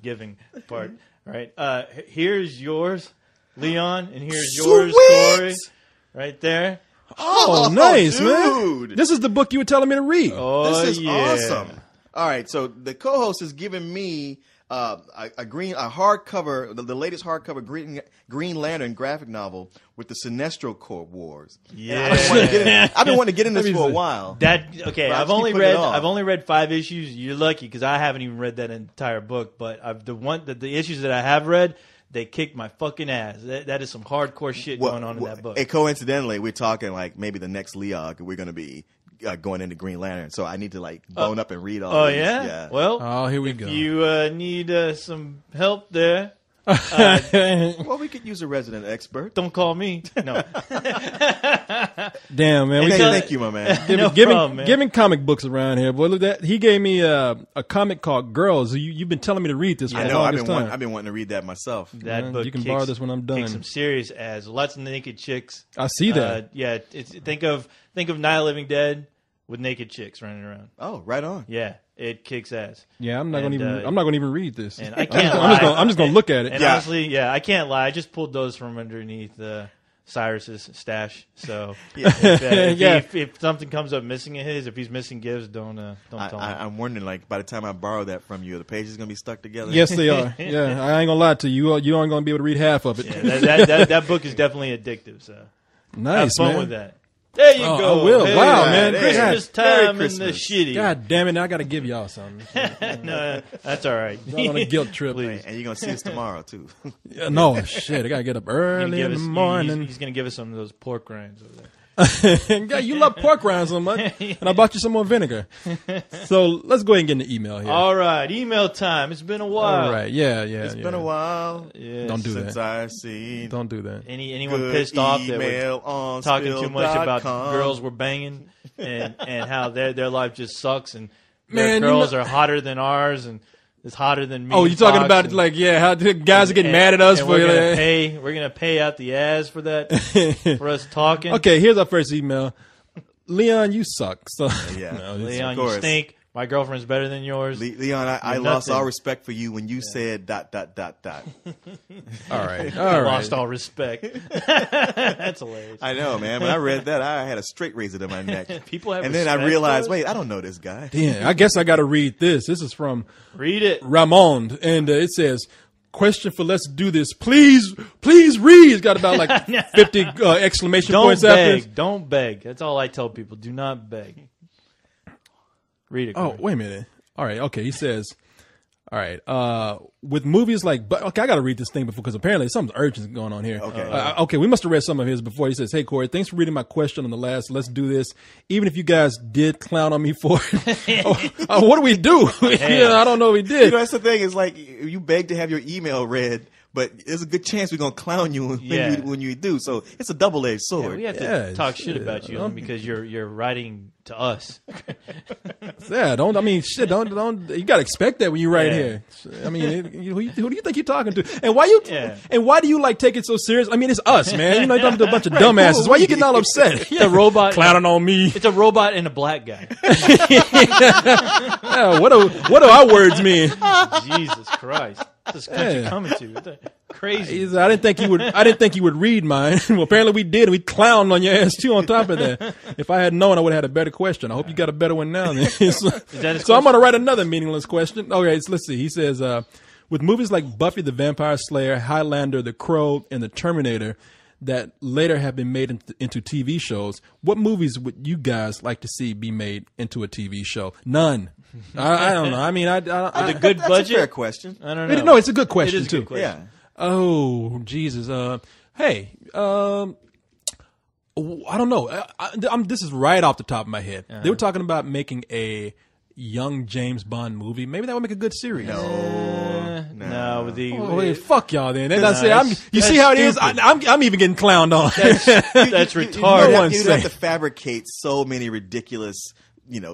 giving part. Right. Here's yours, Leon, and here's yours, Corey. Right there. Oh, nice, dude. man. This is the book you were telling me to read. Oh, This is yeah. awesome. All right, so the co-host is giving me a hardcover, the latest hardcover Green Lantern graphic novel with the Sinestro Corps Wars. Yeah. I've been wanting to get in this for a while. I've only read 5 issues. You're lucky because I haven't even read that entire book. But the issues that I have read, they kicked my fucking ass. That is some hardcore shit going on in that book. And coincidentally, we're talking like maybe the next Leog, we're going to be going into Green Lantern. So I need to like bone up and read all. Oh these. Yeah. Well, here we go. You need some help there. Well, we could use a resident expert. Don't call me. No. Damn, man. Okay, thank you, my man. Giving comic books around here. Boy, look at that. He gave me a comic called Girls. You've been telling me to read this for I the know. longest time. I've been wanting to read that myself. That book you can borrow this when I'm done. Kicks some serious ass. Lots of naked chicks. I see that. Think of Night of the Living Dead with naked chicks running around. Oh, right on. Yeah, it kicks ass. Yeah, I'm not going to even read this. And I can't lie. I'm just going to look at it. And honestly, I can't lie. I just pulled those from underneath Cyrus's stash. So if something comes up missing in his, if he's missing gifts, don't tell me. I'm wondering, like, by the time I borrow that from you, are the pages going to be stuck together? Yes, they are. Yeah, I ain't going to lie to you. You aren't going to be able to read half of it. Yeah, that book is definitely addictive. So nice, have fun man. with that. There you go. I will. Hey, wow, man. Christmas time in the shitty. God damn it. Now I got to give y'all something. No, that's all right. Y'all on a guilt trip. And you're going to see us tomorrow, too. No, shit. I got to get up early in the morning. He's going to give us some of those pork rinds over there. God, you love pork rinds so much. And I bought you some more vinegar. So let's go ahead and get in the email here. All right. Email time. It's been a while. All right. Yeah. It's been a while. Yes. Don't do since that. I've seen. Don't do that. Anyone pissed off that we're talking too much about girls we're banging and how their life just sucks and their girls are hotter than ours and it's hotter than me. Oh, you're talking about how the guys are getting mad at us for we're gonna pay out the ass for that for us talking. Okay, here's our first email. Leon, you suck. So Leon, you stink. My girlfriend's better than yours. Leon, I lost all respect for you when you said ... All right. I lost all respect. That's hilarious. I know, man. When I read that, I had a straight razor to my neck. People have and then I realized, wait, I don't know this guy. Damn, I guess I got to read this. This is from Read it. Ramon, and it says, question for Let's Do This. Please read. It's got about like 50 exclamation points after it. Don't beg. That's all I tell people. Do not beg. Read it. Oh, wait a minute. All right. Okay. He says, all right. With movies like, okay, I got to read this thing because apparently something's urgent going on here. Okay. Okay. We must have read some of his before. He says, hey, Corey, thanks for reading my question on the last Let's Do This. Even if you guys did clown on me for it, what do we do? I don't know what we did. You know, that's the thing. Is like you beg to have your email read. But there's a good chance we're going to clown you when you do. So it's a double-edged sword. Yeah, we have to talk shit about you because you're writing to us. Yeah, don't you got to expect that when you write here. I mean, who do you think you're talking to? And why do you like take it so serious? I mean, it's us, man. You know, you're talking to a bunch of dumbasses. Why you getting all upset? It's a robot. Clowning on me. It's a robot and a black guy. Yeah, what do our words mean? Jesus Christ. This country coming to crazy. I didn't think you would read mine. Well, apparently we did. We clowned on your ass too. On top of that, if I had known, I would have had a better question. I hope you got a better one now. Then. So I'm going to write another meaningless question. Okay, let's see. He says, with movies like Buffy the Vampire Slayer, Highlander, The Crow, and The Terminator that later have been made into TV shows, what movies would you guys like to see be made into a TV show? None. I don't know. I mean, with a good budget. That's a fair question. I don't know. No, it's a good question it is too. A good question. Yeah. Oh Jesus. Hey. I don't know. This is right off the top of my head. They were talking about making a young James Bond movie. Maybe that would make a good series. No. Fuck y'all then. You see how it is? I'm even getting clowned on. That's retarded. You have to fabricate so many ridiculous,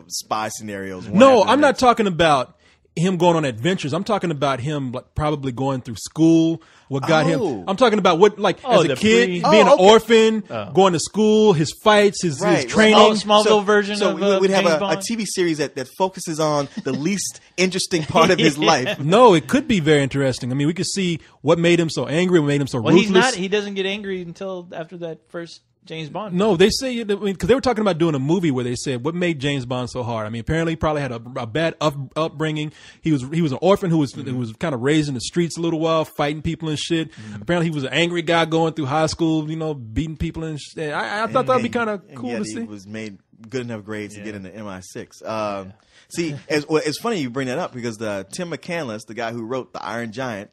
spy scenarios. No, I'm not talking about him going on adventures. I'm talking about him like, probably going through school. What got him? I'm talking about what, like, as a kid, being an orphan, going to school, his fights, his training. Smallville version so of we'd have James a Bond? TV series that focuses on the least interesting part of his life. No, it could be very interesting. I mean, we could see what made him so angry, what made him so ruthless. He doesn't get angry until after that first James Bond. No, they say, because they were talking about doing a movie where they said what made James Bond so hard. I mean, apparently he probably had a bad upbringing. He was an orphan who was kind of raised in the streets a little while, fighting people and shit. Apparently he was an angry guy going through high school, beating people and shit. I thought that'd be kind of cool to see. He was made good enough grades to get into MI6. See, it's funny you bring that up because Tim McCandless, the guy who wrote The Iron Giant,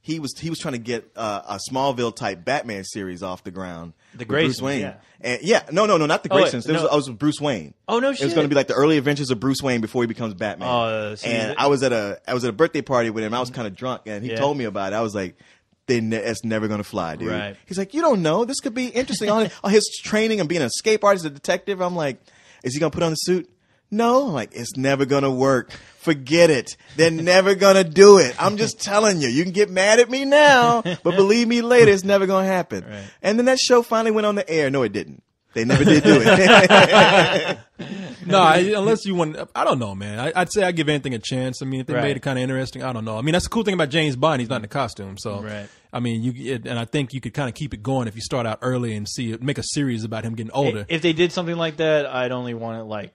he was trying to get a Smallville type Batman series off the ground. The Bruce Wayne, no, not the Graysons. I was with Bruce Wayne. Oh no, shit! It was going to be like the early adventures of Bruce Wayne before he becomes Batman. And I was at a birthday party with him. I was kind of drunk, and he told me about it. I was like, it's never going to fly, dude. Right. He's like, you don't know. This could be interesting. All his training and being an escape artist, a detective. I'm like, is he going to put on the suit? No. I'm like, it's never going to work. Forget it. They're never going to do it. I'm just telling you. You can get mad at me now, but believe me later, it's never going to happen. Right. And then that show finally went on the air. No, it didn't. They never did do it. No, unless you want, I don't know, man. I'd say I'd give anything a chance. I mean, if they made it kind of interesting, I don't know. I mean, that's the cool thing about James Bond. He's not in the costume. So, I mean, and I think you could kind of keep it going if you start out early and make a series about him getting older. If they did something like that, I'd only want it like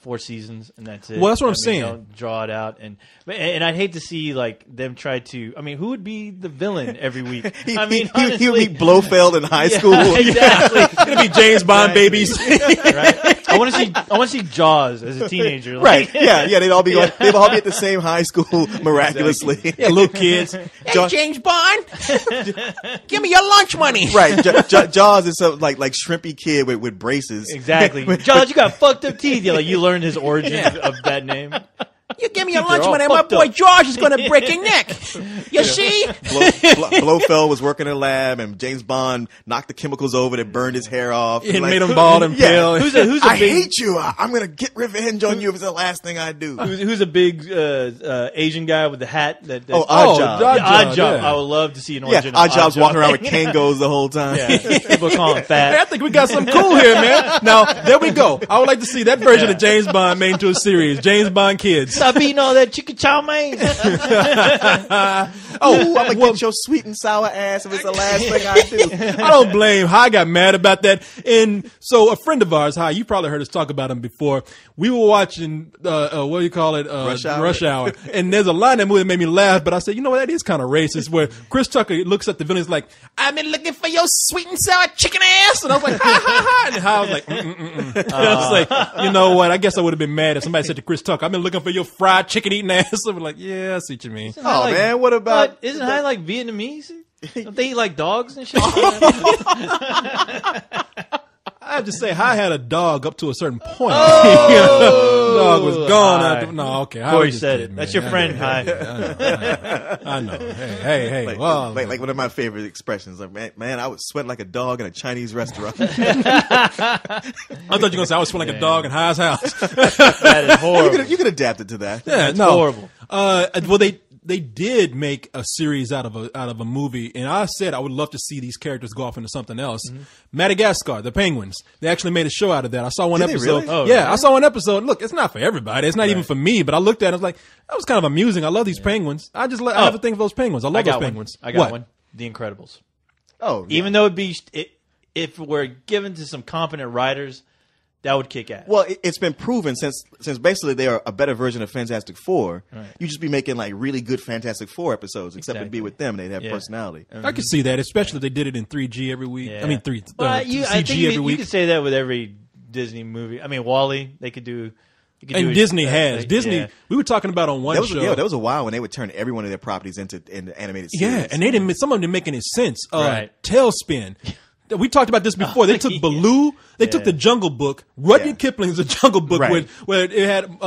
4 seasons and that's it. Well, that's what I'm saying. Don't draw it out, and I'd hate to see like them try to. I mean, who would be the villain every week? He would be Blofeld in high school. Exactly. It'd be James Bond babies. Right. I want to see Jaws as a teenager. Like. Right? Yeah. They'd all be going. They'd all be at the same high school miraculously. Exactly. Yeah, little kids. Hey, James Bond, give me your lunch money. Right. Jaws is some like shrimpy kid with braces. Exactly. Jaws, you got fucked up teeth. Yeah, like you learned his origin of that name. You give me your lunch money, my boy George is going to break your neck. You see? Blofeld was working in a lab, and James Bond knocked the chemicals over that burned his hair off. It made him bald and pale. I hate you. I'm going to get revenge on you if it's the last thing I do. Who's a big Asian guy with the hat? Oddjob. Oddjob. Yeah. I would love to see an origin. Oddjob's walking around with Kangos the whole time. Yeah. People call him fat. Hey, I think we got something cool here, man. Now, there we go. I would like to see that version of James Bond made into a series. James Bond Kids. Stop eating all that chicken chow mein. I'm going to get your sweet and sour ass if it's the last thing I do. I don't blame Hi got mad about that. And so a friend of ours, Hi, you probably heard us talk about him before. We were watching, what do you call it? Rush Hour. And there's a line in that movie that made me laugh, but I said, you know what, that is kind of racist, where Chris Tucker looks at the villain, like, I've been looking for your sweet and sour chicken ass. And I was like, ha, ha, ha. And Hi was like, I was like, you know what, I guess I would have been mad if somebody said to Chris Tucker, I've been looking for your fried chicken eating ass. I was like, yeah, I see what you mean. Man, what about... Isn't Hi like Vietnamese? Don't they eat like dogs and shit? I have to say, Hi had a dog up to a certain point. The dog was gone. Corey said it. That's your friend, Hi. I know. Hey. Like one of my favorite expressions. Like, man, I would sweat like a dog in a Chinese restaurant. I thought you were going to say I would sweat like a dog in Hi's house. That is horrible. You could adapt it to that. Yeah, That's horrible. Well, they did make a series out of a movie, and I said I would love to see these characters go off into something else. Mm-hmm. Madagascar, the Penguins, they actually made a show out of that. I saw one episode. Really? I saw one episode. Look, it's not for everybody. It's not even for me, but I looked at it. I was like, that was kind of amusing. I love these penguins. I have a thing for those penguins. I love those penguins. I got one. The Incredibles. Oh, yeah. Even though if we're given to some competent writers, that would kick ass. Well, it's been proven since basically they are a better version of Fantastic Four. Right. You just be making like really good Fantastic Four episodes, except it'd be with them. They'd have personality. I could see that, especially if they did it in 3G every week. Yeah. I mean, CG every week. You could say that with every Disney movie. I mean, WALL-E, they could do. And Disney has. Disney, we were talking about on one show. Yeah, there was a while when they would turn every one of their properties into animated series. Yeah, and they didn't. Some of them didn't make any sense. Right. Tailspin. we talked about this before. They took Baloo. They took the Jungle Book. Rudyard Kipling's The Jungle Book, where it had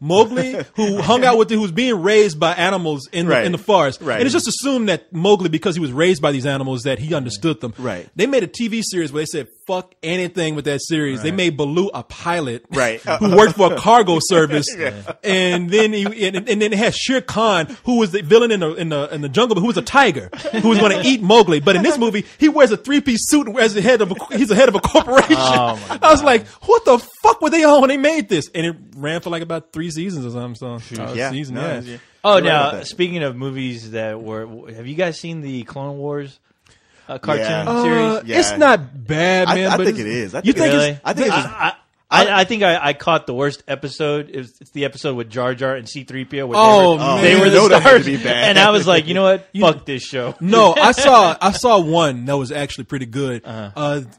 Mowgli, who hung out with, who was being raised by animals in the forest. Right. And it's just assumed that Mowgli, because he was raised by these animals, that he understood them. Right. They made a TV series where they said fuck anything with that series. Right. They made Baloo a pilot, who worked for a cargo service, and then and then it had Shere Khan, who was the villain in the Jungle Book, who was a tiger, who was going to eat Mowgli. But in this movie, he wears a 3-piece suit as the head of he's the head of a corporation. I was like, what the fuck were they on when they made this? And it ran for like about 3 seasons or something. So now speaking of movies that were, have you guys seen the Clone Wars cartoon series? It's not bad, man. I think it is. I think I caught the worst episode. It's the episode with Jar Jar and C-3PO. They were the stars, and I was like, you know what? Fuck this show. No, I saw one that was actually pretty good.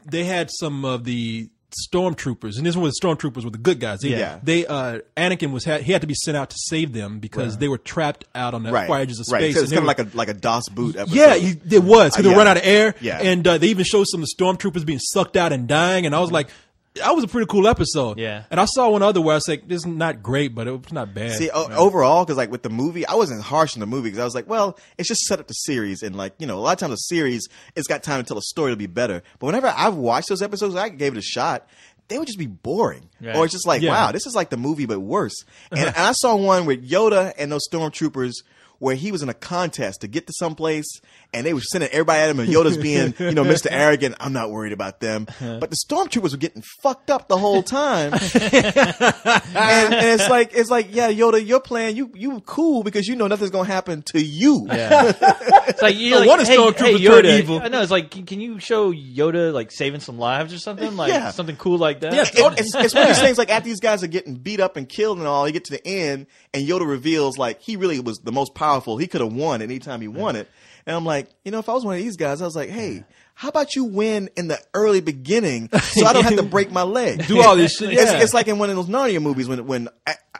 They had some of the stormtroopers, and this one was stormtroopers with the good guys. Anakin he had to be sent out to save them because they were trapped out on the far edges of space. So it's kind of like a DOS boot episode. Yeah, it was. Because they run out of air. Yeah. And they even showed some of the stormtroopers being sucked out and dying, and I was like, that was a pretty cool episode. Yeah. And I saw one other where I was like, this is not great, but it was not bad. See, overall, because like with the movie, I wasn't harsh on the movie because I was like, well, it's just set up the series. And like, a lot of times a series, it's got time to tell a story to be better. But whenever I've watched those episodes, I gave it a shot, they would just be boring. Right. Or it's just like, wow, this is like the movie, but worse. And I saw one with Yoda and those stormtroopers where he was in a contest to get to someplace, and they were sending everybody at him, and Yoda's being, Mr. Arrogant. I'm not worried about them. But the stormtroopers were getting fucked up the whole time. and it's like, yeah, Yoda, your plan, you cool because nothing's gonna happen to you. Yeah. It's like, stormtrooper turned evil. I know. It's like, can you show Yoda like saving some lives or something? Like something cool like that? Yeah. It's one of these things like after these guys are getting beat up and killed and all, you get to the end, and Yoda reveals like he really was the most powerful. He could have won anytime he wanted. And I'm like, if I was one of these guys, I was like, hey, how about you win in the early beginning so I don't have to break my leg? Do all this shit. It's like in one of those Narnia movies when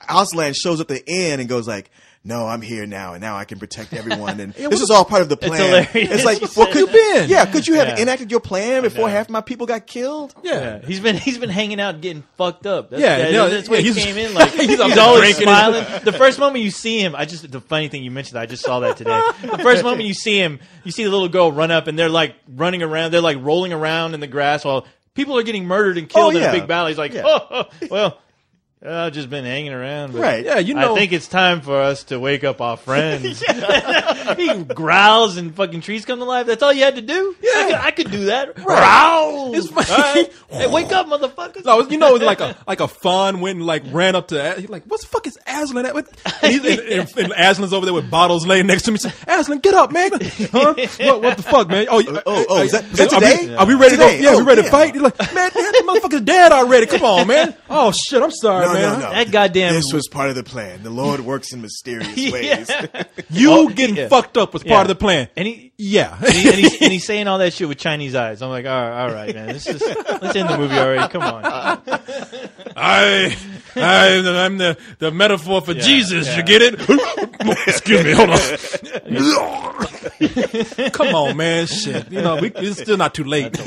Aslan shows up at the end and goes like, no, I'm here now, and now I can protect everyone. And this is all part of the plan. It's like, well, could you been? Yeah, could you have enacted your plan before half my people got killed? Yeah, he's been hanging out, getting fucked up. That's why he came in. Like he's always smiling. The first moment you see him, the funny thing you mentioned, I just saw that today. The first moment you see him, you see the little girl run up, and they're like running around. They're like rolling around in the grass while people are getting murdered and killed in a big battle. He's like, well. I've just been hanging around. But right. Yeah, I think it's time for us to wake up our friends. He growls and fucking trees come to life. That's all you had to do? Yeah. I could do that. Right. Growl. It's right. Hey, wake up, motherfuckers. No, it was like a fawn went and like ran up to, he's like, what the fuck is Aslan at? And Aslan's over there with bottles laying next to me. Says, Aslan, get up, man. Huh? What the fuck, man? Is that today? Are we ready to go? Yeah, we ready to fight? He's like, man, that motherfucker's dead already. Come on, man. Oh shit, I'm sorry. Man. No. That goddamn. This was part of the plan. The Lord works in mysterious ways. You getting fucked up was part of the plan. And he's saying all that shit with Chinese eyes. I'm like, all right, man. Let's end the movie already. Come on. I'm the metaphor for Jesus. You get it? Excuse me. Hold on. Come on, man. Shit. It's still not too late.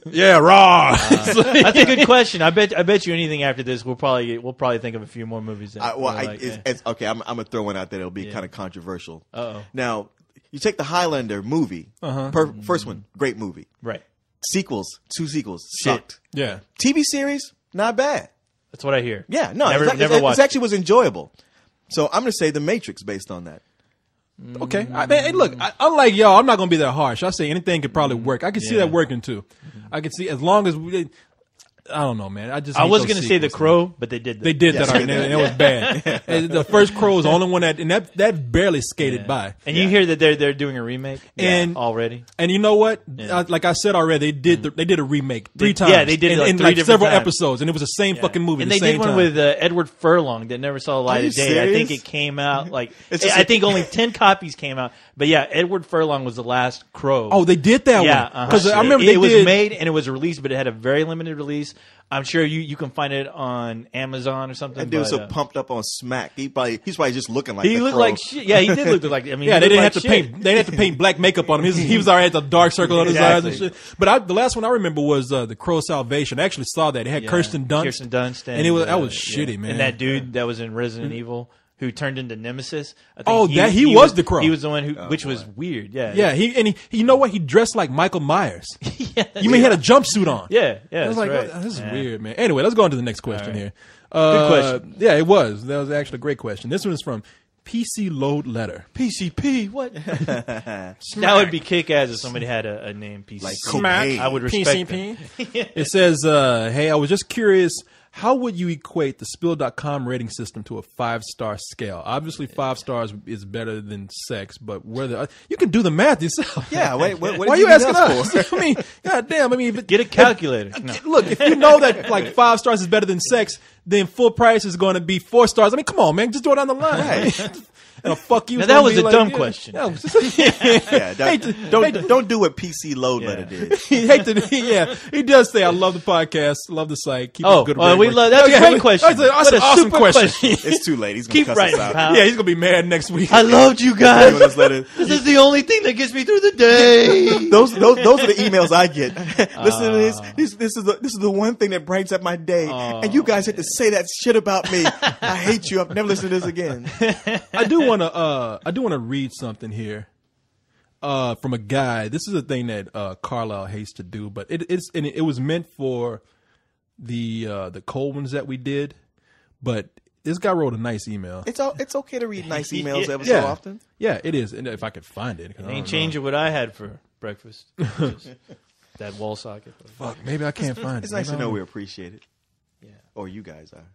Yeah, raw. That's a good question. I bet you anything after this, we'll probably think of a few more movies. Okay. I'm gonna throw one out there. It'll be kind of controversial. Uh-oh. Now, you take the Highlander movie. First one, great movie. Right. Sequels, 2 sequels, sucked. Yeah. TV series, not bad. That's what I hear. Yeah. No, never watched. It actually was enjoyable. So I'm gonna say The Matrix based on that. Okay. Look, unlike y'all, I'm not going to be that harsh. I say anything could probably work. I can see that working too. I can see as long as I don't know, man. I was going to say The Crow, but they did that. They did that, and it was bad. And the first Crow was the only one that barely skated by. And you hear that they're doing a remake already. And you know what? Like I said already, they did a remake 3 times. Yeah, they did it in like several episodes, and it was the same fucking movie. And they did one with Edward Furlong that never saw the light of day. Serious? I think it came out I think only 10 copies came out. But yeah, Edward Furlong was the last Crow. Oh, they did that one. Yeah, because I remember it was made and it was released, but it had a very limited release. I'm sure you can find it on Amazon or something. That dude's so pumped up on smack. He's probably just looking like he looked Crow. like shit. Yeah, he did look like. I mean, yeah, they didn't like have to paint. They didn't have to paint black makeup on him. He was already at the dark circle on his eyes and shit. But the last one I remember was the Crow Salvation. I actually saw that. It had Kirsten Dunst. And that was shitty, man. And that dude that was in Resident Evil, who turned into Nemesis. I think he was the Crow. He was the one which was weird. Yeah, yeah. He you know what? He dressed like Michael Myers. You mean he had a jumpsuit on? Yeah. I was like, right. this is weird, man. Anyway, let's go on to the next question here. Good question. Yeah, it was. That was actually a great question. This one is from PC Load Letter. PCP. What? That would be kick-ass if somebody had a name PCP. Like Smack. cocaine. I would respect PCP. It says, hey, I was just curious, how would you equate the Spill.com rating system to a 5-star scale? Obviously, 5 stars is better than sex, but you can do the math yourself. Yeah, wait, what why are you asking us? I mean, goddamn. Get a calculator. Look, if you know that like 5 stars is better than sex, then full price is going to be 4 stars. I mean, come on, man, just throw it down the line. Right. And fuck you. Now, that was a dumb question. Don't do what PC Load Letter did. He does say, I love the podcast, love the site. Keep it good. That's a great question. That's an awesome question. It's too late. He's gonna Keep cuss writing, us out. pal. Yeah, he's gonna be mad next week. I loved you guys. This is the only thing that gets me through the day. Those are the emails I get. Listen to this. This is the one thing that brightens up my day. And you guys had to say that shit about me. I hate you. I've never listened to this again. I do want to read something here from a guy. This is a thing that Carlisle hates to do, but it was meant for the cold ones that we did. But this guy wrote a nice email. It's okay to read nice emails every so often. Yeah, it is. And if I could find it, ain't changing what I had for breakfast. That wall socket. Fuck, maybe I can't find it. It's nice to know we appreciate it. Yeah, or you guys are.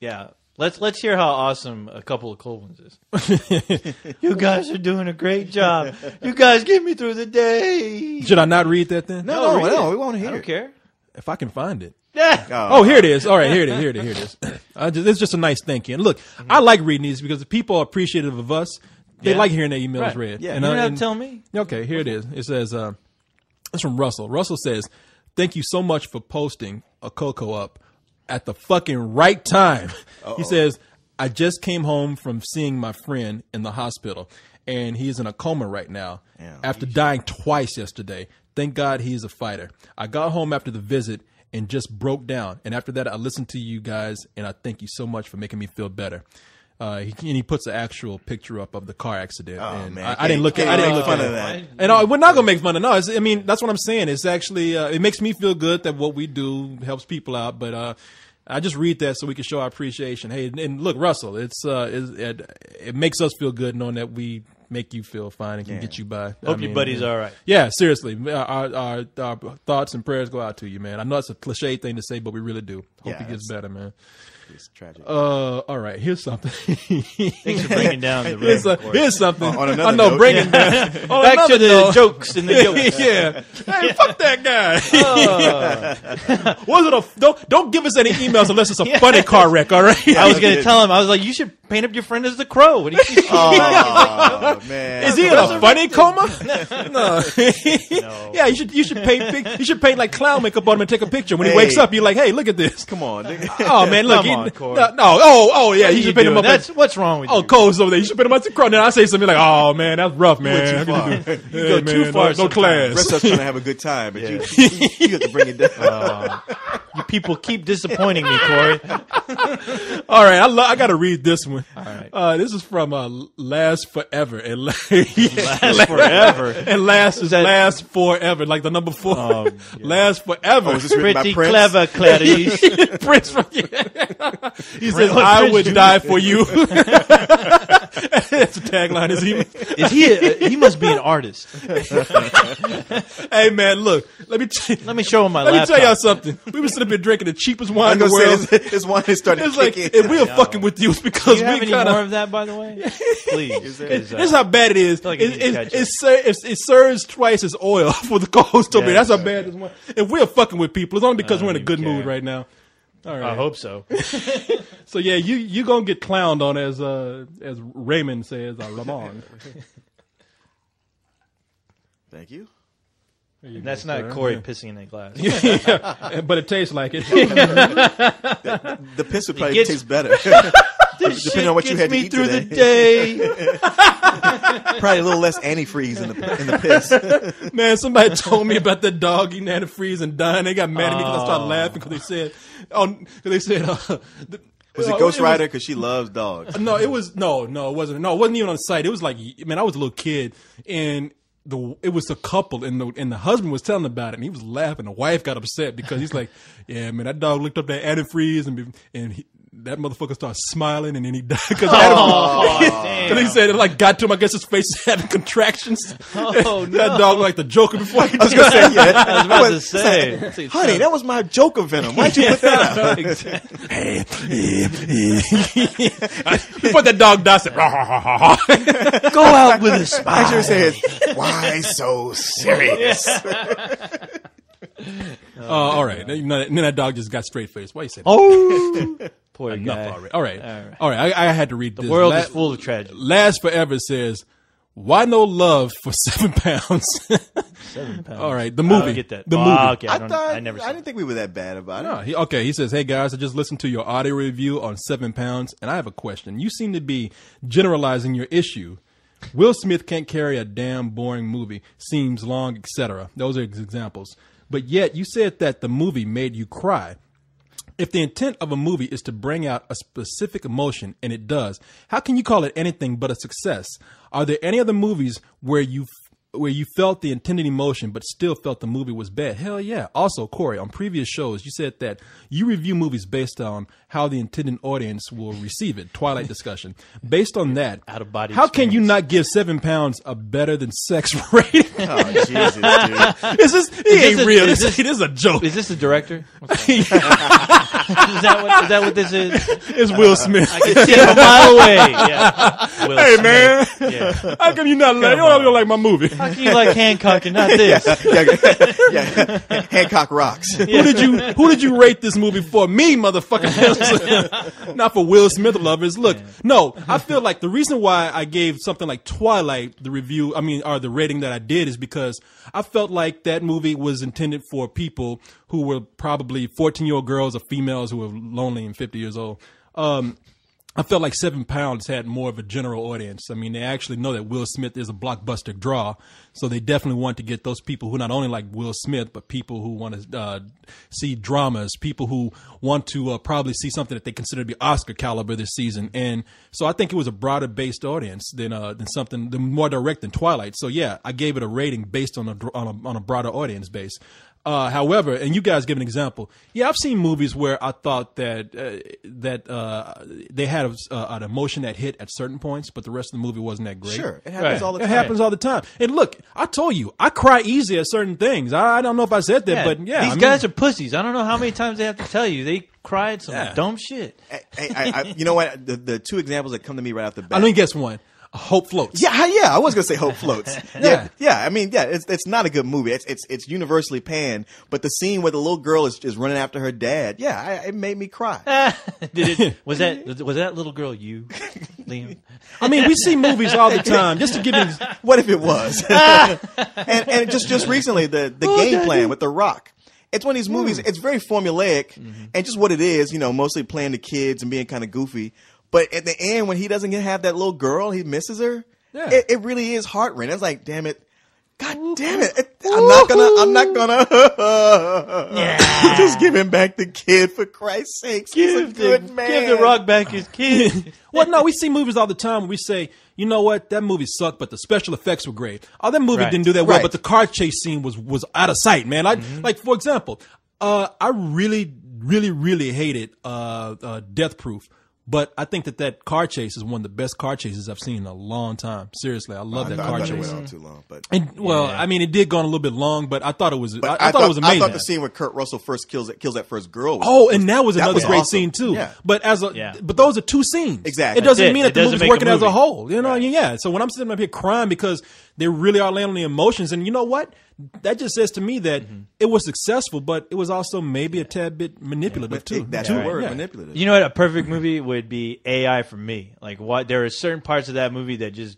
Yeah. Let's hear how awesome a couple of cold ones is. You guys are doing a great job. You guys get me through the day. Should I not read that then? No, we want to hear it. I don't care. If I can find it. Yeah. Oh, here it is. All right, here it is. It's just a nice thank you. And look, I like reading these because the people are appreciative of us. They like hearing their emails read. Yeah, you don't have to tell me. Okay, here it is. It says, it's from Russell. Russell says, thank you so much for posting a Coco up at the fucking right time. He says, I just came home from seeing my friend in the hospital, and he's in a coma right now after dying twice yesterday. Thank God he's a fighter. I got home after the visit and just broke down. And after that, I listened to you guys, and I thank you so much for making me feel better. He puts an actual picture up of the car accident. Oh, and man. I didn't look at that. And we're not gonna make fun of it. No, I mean that's what I'm saying. It's actually it makes me feel good that what we do helps people out. But I just read that so we can show our appreciation. Hey, and look, Russell, it makes us feel good knowing that we make you feel fine and can get you by. Hope your buddy's all right. Yeah, seriously, our thoughts and prayers go out to you, man. I know it's a cliche thing to say, but we really do. Hope he gets better, man. It's tragic. All right, here's something. Thanks for bringing down the room. Here's something. On another note. Bring it down. Back to the jokes and the jokes. Yeah. Hey, fuck that guy. Was it don't give us any emails unless it's a funny car wreck, all right? I was going to tell him, I was like, you should paint up your friend as the Crow. What do you Oh, man. Is he in a funny coma? No. Yeah, you should paint like clown makeup on him and take a picture. When he wakes up, you're like, hey, look at this. Come on. Oh, man, look. Come on, Corey. Yeah, you should paint him up. What's wrong with you? Oh, Cole's over there. You should paint him up as a Crow. Then I say something like, oh, man, that's rough, man. You go too far. No class. Rest of us trying to have a good time, but you have to bring it down. You people keep disappointing me, Corey. All right, I got to read this one. All right. This is from Last Forever. And Last Forever. And last forever, like the number 4. Last Forever. Is this written by Pretty Prince? clever, Clarice. Prince. He says, I would die for you. That's a tagline. Is he must be an artist. Hey, man, look. Let me show him my Let laptop. me tell y'all something. We were sitting up here drinking the cheapest wine in the world. It's wine that started It's like, kicking. if we're fucking with you, it's because Do you we have any kind more of. of that, by the way? Please. This is how bad it is. like I need to catch It serves twice as oil for the coast over. That's how bad this one. If we're fucking with people, it's only because we're in a good mood right now. All right. I hope so. So yeah, you gonna get clowned on as Raymond says, Ramon. Thank you. That's not Corey pissing in that glass. Yeah, but it tastes like it. The piss would probably taste better. Depending on what you had to eat through today. the day. Probably a little less antifreeze in the piss. Man, somebody told me about that dog eating antifreeze and dying. They got mad at me because I started laughing because they said, was it Ghost Rider? Because she loves dogs. No, it was no, it wasn't. No, it wasn't even on the site. It was like, man, I was a little kid and it was a couple and the husband was telling about it and he was laughing. The wife got upset because he's like, yeah, man, that dog licked up that antifreeze and that motherfucker started smiling and then he died because he said it like got to him. I guess his face was having contractions. Oh, no. That dog like the Joker before he I was gonna say, yeah. I was about to say. Honey, that was my Joker venom. Why'd you put that out? before that dog died, I said, Go out with a smile. I should say, why so serious? all right. Then that dog just got straight faced. Why you say that? Oh, poor Enough guy. already. All right. I had to read this. The world is full of tragedy. Last Forever says, why no love for £7? £7. All right, the movie. I get that. The movie. Okay, I didn't think we were that bad about it. No, he says, hey guys, I just listened to your audio review on £7, and I have a question. You seem to be generalizing your issue. Will Smith can't carry a damn boring movie, seems long, etc. Those are examples. But yet you said that the movie made you cry. If the intent of a movie is to bring out a specific emotion, and it does, how can you call it anything but a success? Are there any other movies where you felt the intended emotion but still felt the movie was bad? Hell yeah. Also, Corey, on previous shows, you said that you review movies based on how the intended audience will receive it. Twilight discussion. Based on that, Out-of-body how can you not give £7 a better than sex rating? Oh, Jesus, dude. He ain't real. This is a joke. Is this the director? Is that what this is? It's Will Smith. I can see him a mile away. Yeah. Will Hey, Smith. man. Yeah. How come you not like? You don't like my movie? How can you like Hancock and not this? Yeah. Hancock rocks. Who did you rate this movie for? Me, motherfucker. Not for Will Smith lovers. Look, no, I feel like the reason why I gave something like Twilight the review, or the rating that I did, is because I felt like that movie was intended for people who were probably 14-year-old girls or females who were lonely and 50 years old. I felt like £7 had more of a general audience. I mean, they actually know that Will Smith is a blockbuster draw, so they definitely want to get those people who not only like Will Smith, but people who want to see dramas, people who want to probably see something that they consider to be Oscar caliber this season. And so I think it was a broader based audience than more direct than Twilight. So yeah, I gave it a rating based on a broader audience base. However, and you guys give an example. Yeah, I've seen movies where I thought that they had an emotion that hit at certain points, but the rest of the movie wasn't that great. Sure, it happens all the time. It happens all the time. And look, I told you, I cry easy at certain things. I don't know if I said that, but yeah. These guys are pussies. I don't know how many times they have to tell you. They cried some dumb shit. Hey, you know what? The two examples that come to me right off the bat. Let me guess one. Hope Floats. Yeah. I was gonna say Hope Floats. Yeah. I mean, it's not a good movie. It's universally panned. But the scene where the little girl is running after her dad, it made me cry. Was that little girl you, Liam? I mean, we see movies all the time. Just to give you, what if it was? and just recently, the game plan with The Rock. It's one of these movies. It's very formulaic, and just what it is, mostly playing the kids and being kind of goofy. But at the end, when he doesn't have that little girl, he misses her. Yeah. It really is heart-rending. It's like, damn it. God damn it. I'm not gonna just give him back the kid for Christ's sakes. He's a good man. Give The Rock back his kid. Well, no, we see movies all the time where we say, you know what, that movie sucked, but the special effects were great. Oh, that movie didn't do that well, but the car chase scene was out of sight, man. Like, for example, I really, really, really hated Death Proof. But I think that car chase is one of the best car chases I've seen in a long time. Seriously, I love that car chase. It went on too long, but I mean, it did go on a little bit long, but I thought it was. I thought it was amazing. I thought the scene where Kurt Russell first kills that first girl. And that was another great scene too. Yeah. But but those are two scenes. Exactly. It doesn't mean that the movie's working as a whole. You know, yeah. So when I'm sitting up here crying because they really are laying on the emotions, and you know what? That just says to me that it was successful, but it was also maybe a tad bit manipulative too. That's the word, manipulative. You know what? A perfect movie would be AI for me. Like, there are certain parts of that movie that just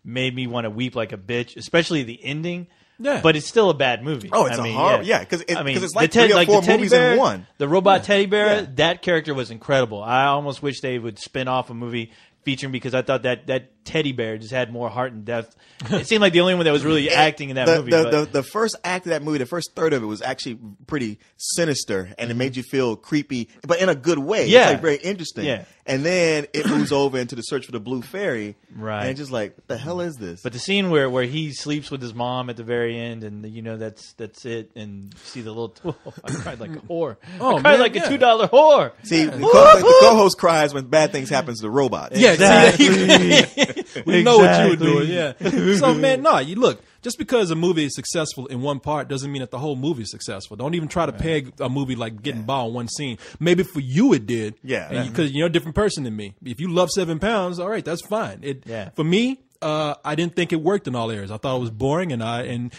made me want to weep like a bitch, especially the ending Yeah. But it's still a bad movie. Oh, it's horror. Yeah, because it's like 3 or 4 movies in one. The robot teddy bear, that character was incredible. I almost wish they would spin off a movie featuring, because I thought that teddy bear just had more heart and depth. It seemed like the only one that was really acting in that movie. The first act of that movie, the first third of it was actually pretty sinister, and it made you feel creepy, but in a good way. Yeah. It's like very interesting. Yeah. And then it moves over into the search for the blue fairy. Right. And it's just like, what the hell is this? But the scene where he sleeps with his mom at the very end, and that's it, and you see the little I cried like a whore. I cried like a $2 whore. See, the co-host cries when bad things happen to the robot. Yeah, exactly. We know what you were doing. Yeah. So man, you look. Just because a movie is successful in one part doesn't mean that the whole movie is successful. Don't even try to peg a movie like Getting By on one scene. Maybe for you it did. Yeah. Because you're a different person than me. If you love 7 pounds, all right, that's fine. For me, I didn't think it worked in all areas. I thought it was boring, and I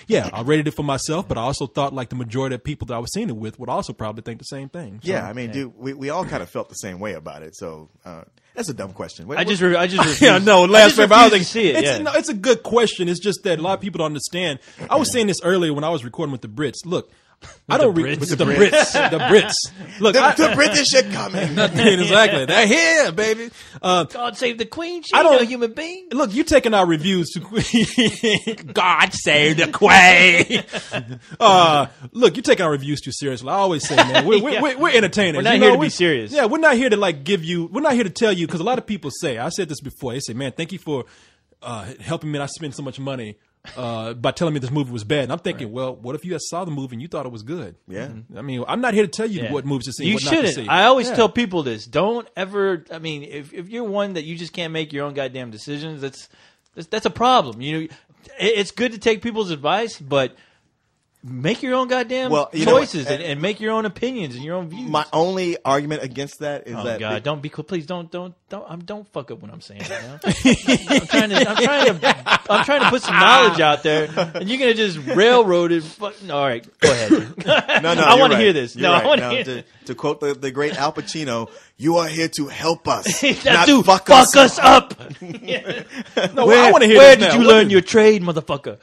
rated it for myself, but I also thought like the majority of people that I was seeing it with would also probably think the same thing. So, yeah, I mean, dude, we all kind of felt the same way about it. So that's a dumb question. I just refused. Yeah, no. Last time I was like, see it. It's a good question. It's just that a lot of people don't understand. I was saying this earlier when I was recording with the Brits. Look. I don't read the Brits. The Brits. Look, the British are coming. Exactly. They're here, baby. God save the Queen. She's no human being. Look, you're taking our reviews to God save the Queen. Look, you're taking our reviews too seriously. I always say, man, we're entertainers. We're not here to be serious. Yeah, we're not here to we're not here to tell you, because a lot of people say, I said this before, they say, man, thank you for helping me not spend so much money by telling me this movie was bad. And I'm thinking, well, what if you saw the movie and you thought it was good? Yeah. I mean, I'm not here to tell you what movies to see and what not to see. I always tell people this. Don't ever, I mean, if you're one that you just can't make your own goddamn decisions, that's a problem. You know, it's good to take people's advice, but make your own goddamn choices and make your own opinions and your own views. My only argument against that is that God, please don't fuck up what I'm saying right now. I'm trying to put some knowledge out there, and you're gonna just railroad it. All right, go ahead. No, I want to hear this. You're I right. want to hear. To quote the great Al Pacino, "You are here to help us, not to fuck us up." No, I want to hear. Where did you learn your trade, motherfucker?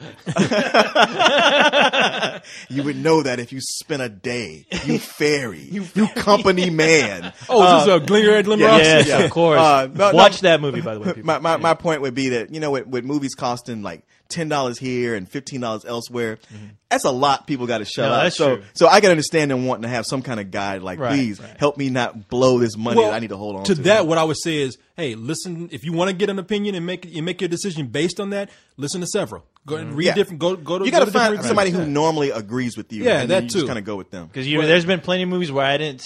You would know that if you spent a day, you fairy, you company man. Oh, is this a Glinger Glim Ross? Yes, of course. Watch that movie, by the way. People. My point would be that, with movies costing like $10 here and $15 elsewhere, that's a lot people got to shell out. That's true. So I can understand them wanting to have some kind of guide, like, please help me not blow this money that I need to hold on to. To that, what I would say is, hey, listen, if you want to get an opinion and make your decision based on that, listen to several. Go and read different. Go to. You got to find somebody who normally agrees with you. Yeah, and that you too. Just kind of go with them. Because there's been plenty of movies where I didn't,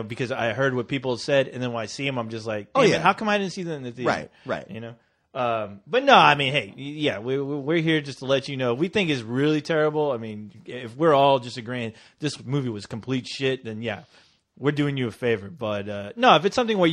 because I heard what people said, and then when I see them, I'm just like, how come I didn't see them in the theater? Right. You know. But no, I mean, hey, we're here just to let you know. If we think it's really terrible, I mean, if we're all just agreeing this movie was complete shit, then we're doing you a favor. But no, if it's something where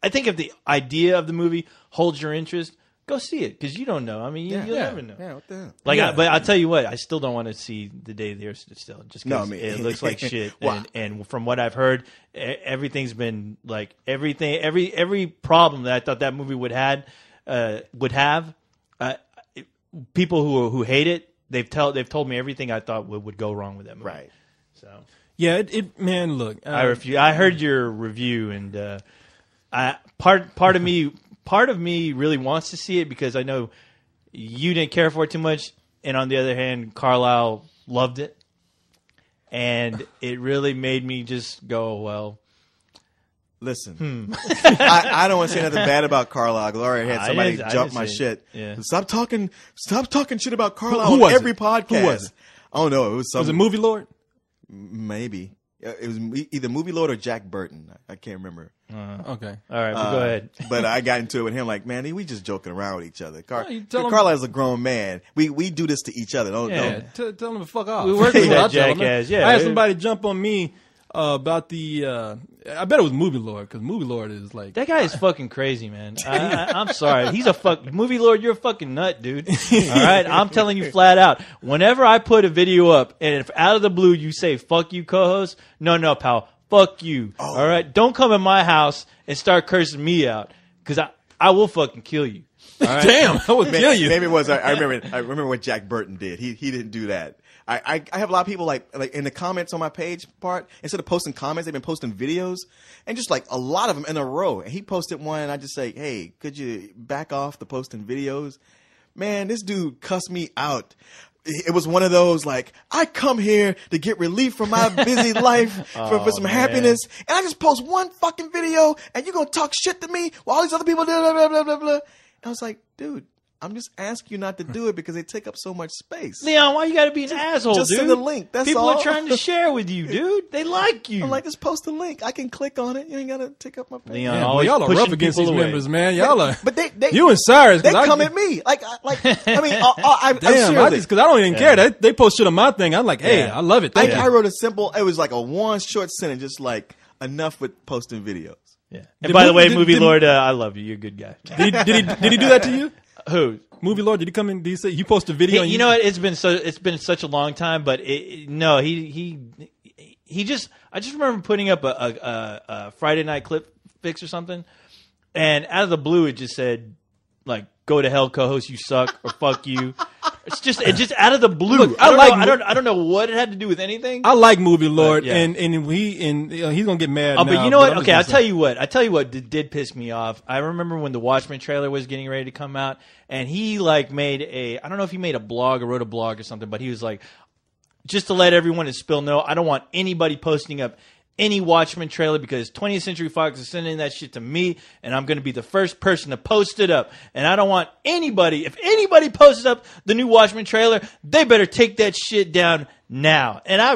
I think if the idea of the movie holds your interest, go see it, because you don't know. I mean, you'll never know. Yeah, what the hell? But I'll tell you what, I still don't want to see The Day the Earth Stood Still, just because it looks like shit. And from what I've heard, everything's been like every problem that I thought that movie would have. People who hate it, they've told me everything I thought would go wrong with that movie. Right. So man, look, I refuse. I heard your review, and part of me really wants to see it because I know you didn't care for it too much, and on the other hand, Carlisle loved it, and it really made me just go, well. Listen, I don't want to say nothing bad about Carlisle. I already had somebody jump my shit. Yeah. Stop talking shit about Carlisle who on every podcast. Who was it? I don't know. It was Was it Movie Lord? Maybe. It was either Movie Lord or Jack Burton. I can't remember. Okay. All right, go ahead. But I got into it with him like, man, we just joking around with each other. tell him- Carlisle's a grown man. We do this to each other. Don't. Tell him to fuck off. We work with that I'll tell him. jackass. Yeah, I had somebody jump on me about the. I bet it was Movie Lord, because Movie Lord is like that guy is fucking crazy, man. I'm sorry. He's a Movie Lord. You're a fucking nut, dude. All right, I'm telling you flat out. Whenever I put a video up, and if out of the blue you say "fuck you, co-host," no, pal, fuck you. Oh. All right, don't come in my house and start cursing me out, because I will fucking kill you. Right? Damn, I would kill you. Maybe it was. I remember what Jack Burton did. He didn't do that. I have a lot of people like in the comments on my page part, instead of posting comments, they've been posting videos, and just like a lot of them in a row. And he posted one, and I just say, hey, could you back off the posting videos? Man, this dude cussed me out. It was one of those like, I come here to get relief from my busy life for some happiness, and I just post one fucking video, and you're gonna talk shit to me while all these other people do blah blah blah blah blah. And I was like, dude, I'm just asking you not to do it because they take up so much space. Leon, why you gotta be an asshole, just dude? Send a link. That's People all. are trying to share with you, dude. They like you. I'm like, just post a link. I can click on it. You ain't gotta take up my page. Leon, Man, well, y'all are rough against these members, man. Y'all are. But they you and Cyrus, they come at me like I mean, I'm damn, because I don't even care. They post shit on my thing. I'm like, hey, I love it. I wrote a simple. It was like a one short sentence, just like enough with posting videos. Yeah. And by the way, Movie Lord, I love you. You're a good guy. Did he do that to you? Who? Movie Lord, did he come in? Did he say you post a video? You know what? It's been such a long time, but no, he just I just remember putting up a Friday Night Clip Fix or something, and out of the blue it just said like, "Go to hell, co-host, you suck," or "Fuck you." It's just out of the blue. Look, I don't know what it had to do with anything. I like Movie Lord, and he's gonna get mad. Oh, but you know what? Okay, I'll tell you what did piss me off. I remember when the Watchmen trailer was getting ready to come out, and he like made I don't know if he made a blog or wrote a blog or something, but he was like, just to let everyone at Spill know, I don't want anybody posting up any Watchmen trailer because 20th Century Fox is sending that shit to me, and I'm going to be the first person to post it up. And I don't want anybody, if anybody posts up the new Watchmen trailer, they better take that shit down now. And I